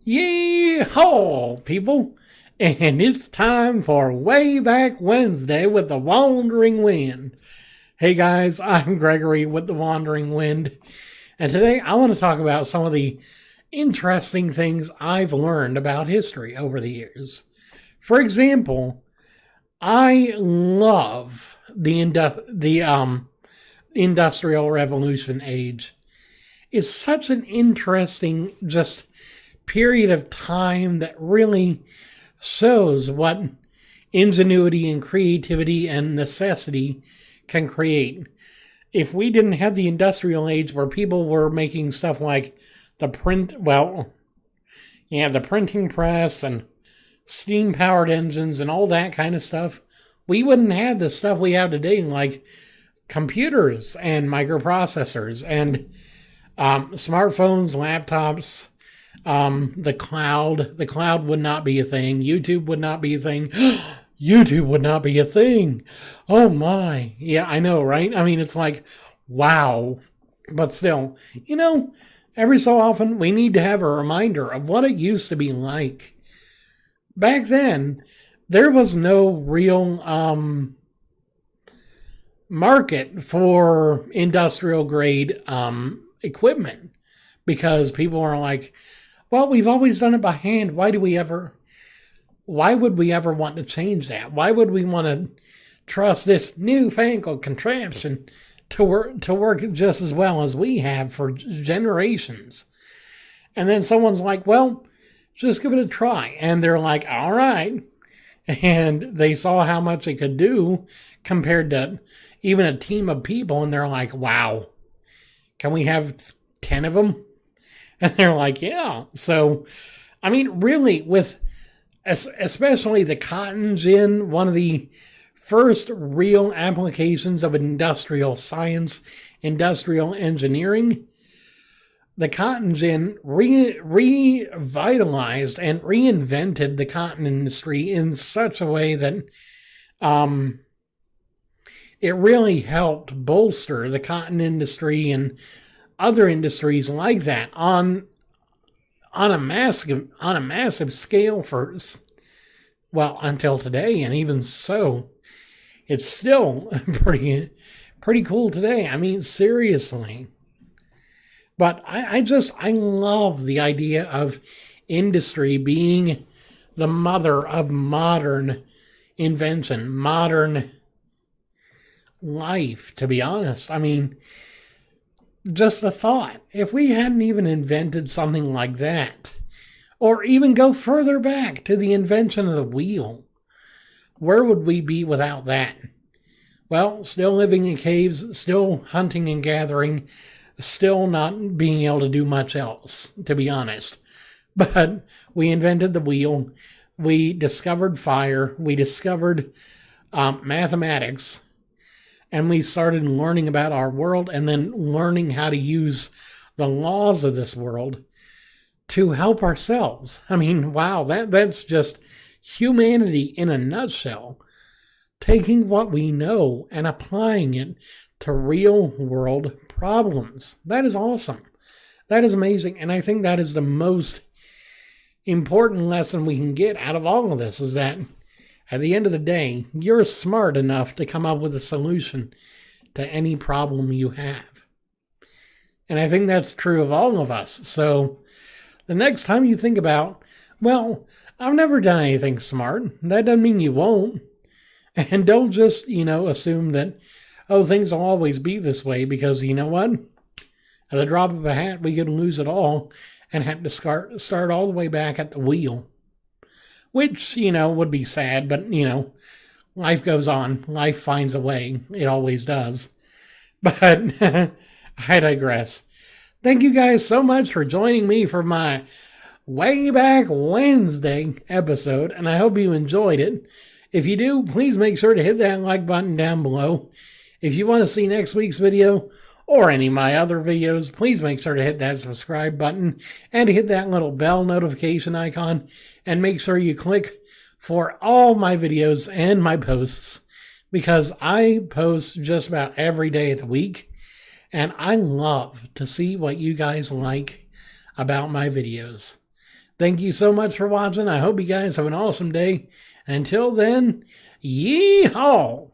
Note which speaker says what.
Speaker 1: Yee-haw, people! And it's time for Way Back Wednesday with the Wandering Wind. Hey guys, I'm Gregory with the Wandering Wind, and today I want to talk about some of the interesting things I've learned about history over the years. For example, I love the Industrial Revolution age. It's such an interesting period of time that really shows what ingenuity and creativity and necessity can create. If we didn't have the industrial age where people were making stuff like the printing press and steam-powered engines and all that kind of stuff, we wouldn't have the stuff we have today, like computers and microprocessors and smartphones, laptops, the cloud. The cloud would not be a thing. YouTube would not be a thing. YouTube would not be a thing. Oh my. Yeah, I know, right? I mean, it's like, wow. But still, every so often we need to have a reminder of what it used to be like. Back then, there was no real market for industrial grade equipment, because people are like, well, we've always done it by hand. Why would we ever want to change that? Why would we want to trust this newfangled contraption to work just as well as we have for generations? And then someone's like, well, just give it a try. And they're like, all right. And they saw how much it could do compared to even a team of people. And they're like, wow, can we have 10 of them? And they're like, yeah. So, I mean, really, with especially the cotton gin, one of the first real applications of industrial science, industrial engineering, the cotton gin revitalized and reinvented the cotton industry in such a way that it really helped bolster the cotton industry and other industries like that on a massive scale until today. And even so, it's still pretty cool today. I mean, seriously. But I love the idea of industry being the mother of modern invention, modern life, to be honest. I mean, just a thought. If we hadn't even invented something like that, or even go further back to the invention of the wheel, where would we be without that? Well, still living in caves, still hunting and gathering, still not being able to do much else, to be honest. But we invented the wheel, we discovered fire, we discovered mathematics, and we started learning about our world and then learning how to use the laws of this world to help ourselves. I mean, wow, that's just humanity in a nutshell. Taking what we know and applying it to real world problems. That is awesome. That is amazing. And I think that is the most important lesson we can get out of all of this, is that at the end of the day, you're smart enough to come up with a solution to any problem you have. And I think that's true of all of us. So the next time you think about, well, I've never done anything smart, that doesn't mean you won't. And don't just, assume that, things will always be this way, because you know what? At the drop of a hat, we could lose it all and have to start all the way back at the wheel. Which, would be sad, but, life goes on. Life finds a way. It always does. But I digress. Thank you guys so much for joining me for my Way Back Wednesday episode, and I hope you enjoyed it. If you do, please make sure to hit that like button down below. If you want to see next week's video, or any of my other videos, please make sure to hit that subscribe button and hit that little bell notification icon, and make sure you click for all my videos and my posts, because I post just about every day of the week, and I love to see what you guys like about my videos. Thank you so much for watching. I hope you guys have an awesome day. Until then, yee-haw!